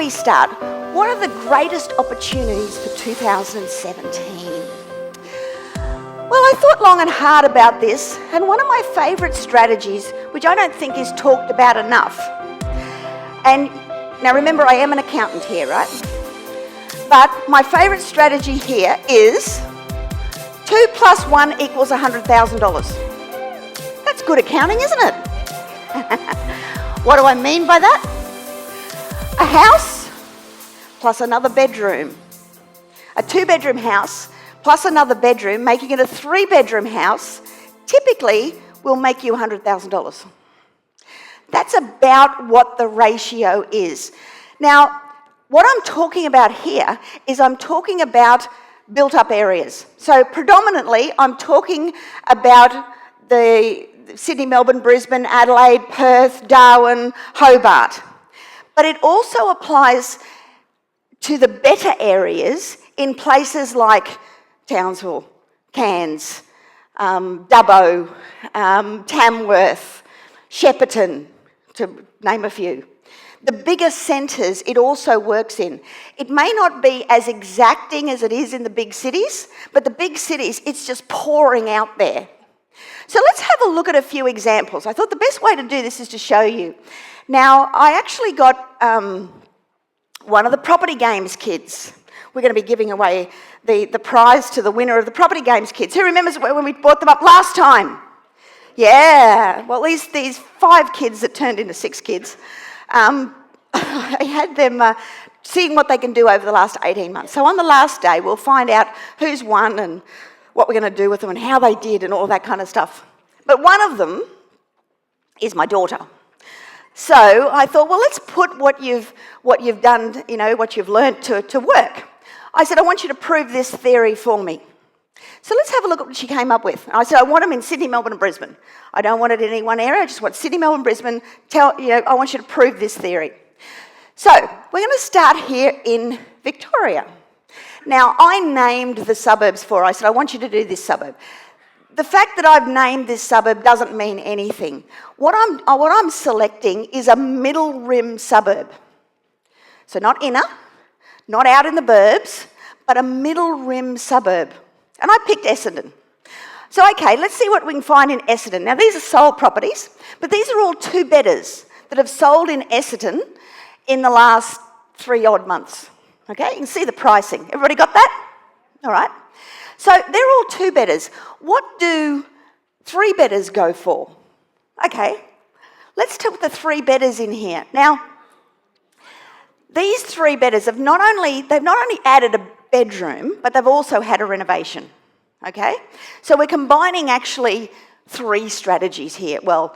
we start, what are the greatest opportunities for 2017? Well, I thought long and hard about this, and one of my favourite strategies, which I don't think is talked about enough, and now remember, I am an accountant here, right? But my favourite strategy here is 2 plus 1 equals $100,000. That's good accounting, isn't it? What do I mean by that? A house plus another bedroom. A 2-bedroom house plus another bedroom, making it a 3-bedroom house, typically will make you $100,000. That's about what the ratio is. Now, what I'm talking about here is I'm talking about built-up areas. So predominantly, I'm talking about the Sydney, Melbourne, Brisbane, Adelaide, Perth, Darwin, Hobart. But it also applies to the better areas in places like Townsville, Cairns, Dubbo, Tamworth, Shepparton, to name a few. The bigger centres it also works in. It may not be as exacting as it is in the big cities, but the big cities, it's just pouring out there. So let's have a look at a few examples. I thought the best way to do this is to show you. Now, I actually got one of the Property Games kids. We're going to be giving away the prize to the winner of the Property Games kids. Who remembers when we brought them up last time? Yeah, well, these 5 kids that turned into 6 kids, I had them seeing what they can do over the last 18 months. So on the last day, we'll find out who's won and what we're going to do with them and how they did and all that kind of stuff. But one of them is my daughter. So I thought, well, let's put what you've done, what you've learnt to work. I said, I want you to prove this theory for me. So let's have a look at what she came up with. I said, I want them in Sydney, Melbourne and Brisbane. I don't want it in any one area, I just want Sydney, Melbourne, Brisbane. I want you to prove this theory. So we're going to start here in Victoria. Now, I named the suburbs for her. I said, I want you to do this suburb. The fact that I've named this suburb doesn't mean anything. What I'm selecting is a middle rim suburb. So not inner, not out in the burbs, but a middle rim suburb. And I picked Essendon. So, okay, let's see what we can find in Essendon. Now, these are sold properties, but these are all 2-bedders that have sold in Essendon in the last 3-odd months. Okay, you can see the pricing. Everybody got that? All right. So, they're all 2-bedders. What do 3-bedders go for? Okay, let's put the 3-bedders in here. Now, these 3-bedders they've not only added a bedroom, but they've also had a renovation, okay? So we're combining actually 3 strategies here. Well,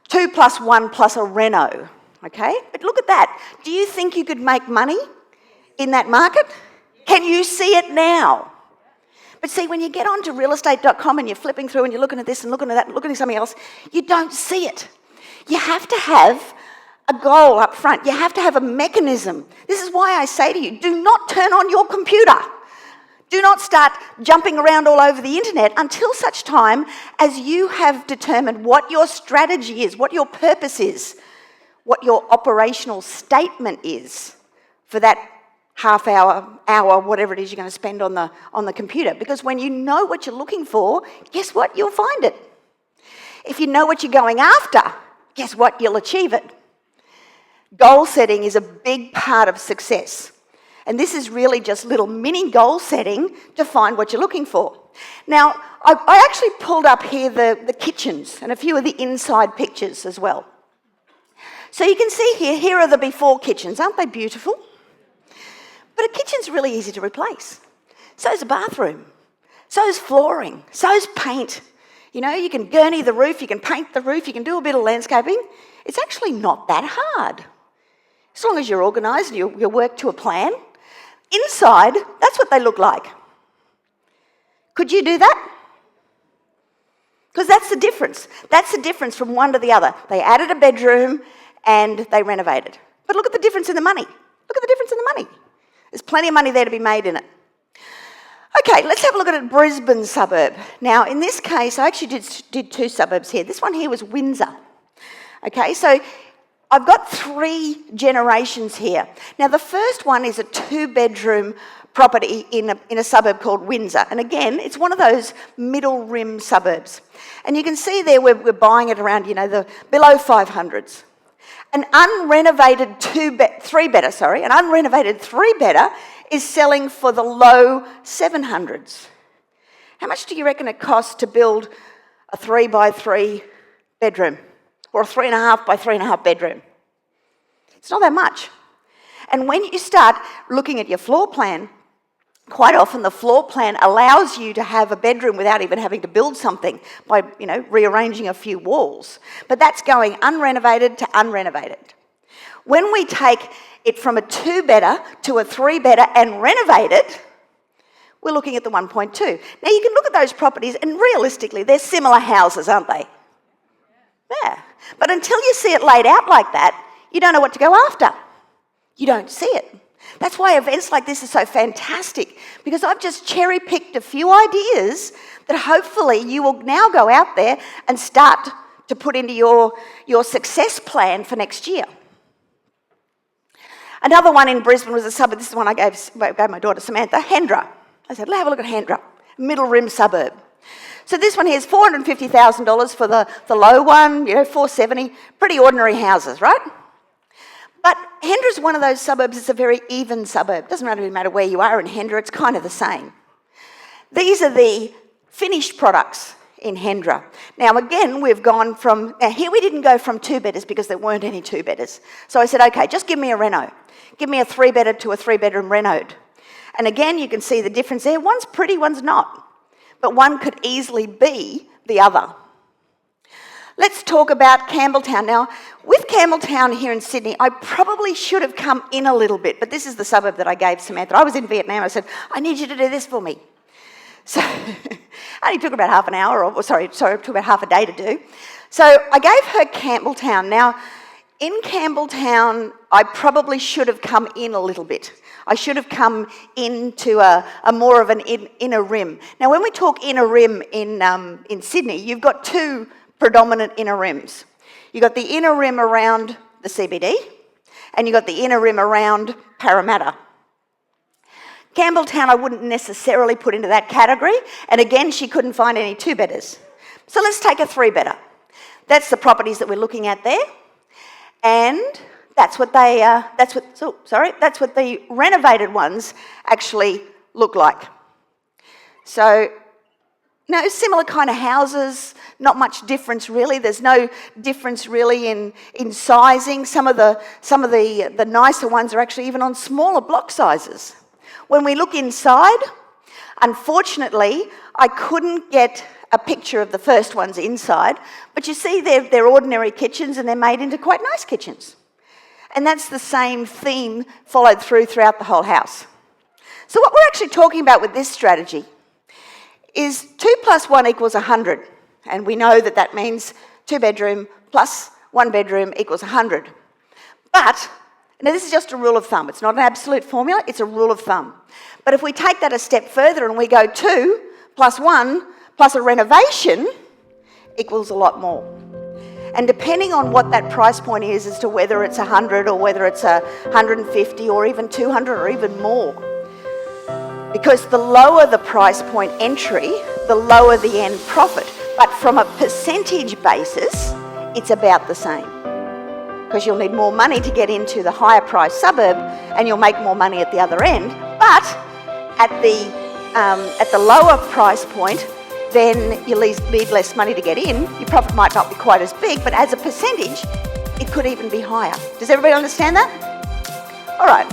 2 plus 1 plus a reno, okay? But look at that. Do you think you could make money in that market? Can you see it now? But see, when you get onto realestate.com and you're flipping through and you're looking at this and looking at that and looking at something else, you don't see it. You have to have a goal up front. You have to have a mechanism. This is why I say to you, do not turn on your computer. Do not start jumping around all over the internet until such time as you have determined what your strategy is, what your purpose is, what your operational statement is for that half hour, whatever it is you're going to spend on the computer. Because when you know what you're looking for, guess what? You'll find it. If you know what you're going after, guess what? You'll achieve it. Goal setting is a big part of success. And this is really just little mini goal setting to find what you're looking for. Now, I actually pulled up here the kitchens and a few of the inside pictures as well. So you can see here are the before kitchens. Aren't they beautiful? But a kitchen's really easy to replace. So is a bathroom. So is flooring. So is paint. You can gurney the roof, you can paint the roof, you can do a bit of landscaping. It's actually not that hard. As long as you're organised and you work to a plan. Inside, that's what they look like. Could you do that? Because that's the difference. That's the difference from one to the other. They added a bedroom and they renovated. But look at the difference in the money. Look at the difference in the money. There's plenty of money there to be made in it. Okay, let's have a look at a Brisbane suburb. Now, in this case, I actually did 2 suburbs here. This one here was Windsor. Okay, so I've got 3 generations here. Now, the first one is a 2-bedroom property in a suburb called Windsor. And again, it's one of those middle rim suburbs. And you can see there we're buying it around, the below 500s. An unrenovated 3-bedder is selling for the low 700s. How much do you reckon it costs to build a 3 by 3 bedroom? Or a 3.5 by 3.5 bedroom? It's not that much. And when you start looking at your floor plan, quite often the floor plan allows you to have a bedroom without even having to build something by, rearranging a few walls. But that's going unrenovated to unrenovated. When we take it from a 2-bedder to a 3-bedder and renovate it, we're looking at the 1.2. Now you can look at those properties and realistically they're similar houses, aren't they? Yeah. But until you see it laid out like that, you don't know what to go after. You don't see it. That's why events like this are so fantastic, because I've just cherry-picked a few ideas that hopefully you will now go out there and start to put into your success plan for next year. Another one in Brisbane was a suburb. This is one I gave my daughter Samantha, Hendra. I said, have a look at Hendra, middle rim suburb. So this one here is $450,000 for the low one, $470,000, pretty ordinary houses, right? But Hendra's one of those suburbs, it's a very even suburb. Doesn't really matter where you are in Hendra, it's kind of the same. These are the finished products in Hendra. Now again, we've gone from, here we didn't go from 2-bedders because there weren't any 2-bedders. So I said, okay, just give me a reno. Give me a 3-bedder to a 3-bedroom renoed. And again, you can see the difference there. One's pretty, one's not. But one could easily be the other. Let's talk about Campbelltown. Now, with Campbelltown here in Sydney, I probably should have come in a little bit, but this is the suburb that I gave Samantha. I was in Vietnam. I said, I need you to do this for me. So it only took about half an hour, it took about half a day to do. So I gave her Campbelltown. Now, in Campbelltown, I probably should have come in a little bit. I should have come into a more of an inner rim. Now, when we talk inner rim in Sydney, you've got 2 predominant inner rims. You've got the inner rim around the CBD, and you've got the inner rim around Parramatta. Campbelltown I wouldn't necessarily put into that category, and again, she couldn't find any 2-bedders. So let's take a 3-bedder. That's the properties that we're looking at there, and that's what the renovated ones actually look like. So, similar kind of houses, not much difference really. There's no difference really in sizing. Some of the nicer ones are actually even on smaller block sizes. When we look inside, unfortunately, I couldn't get a picture of the first ones inside, but you see they're ordinary kitchens and they're made into quite nice kitchens. And that's the same theme followed throughout the whole house. So what we're actually talking about with this strategy is 2 plus 1 equals 100. And we know that that means 2-bedroom plus 1 bedroom equals 100. But, now this is just a rule of thumb. It's not an absolute formula, it's a rule of thumb. But if we take that a step further and we go 2 plus 1 plus a renovation equals a lot more. And depending on what that price point is as to whether it's 100 or whether it's 150 or even 200 or even more. Because the lower the price point entry, the lower the end profit. But from a percentage basis, it's about the same. Because you'll need more money to get into the higher price suburb and you'll make more money at the other end. But at the lower price point, then you need less money to get in. Your profit might not be quite as big, but as a percentage, it could even be higher. Does everybody understand that? All right.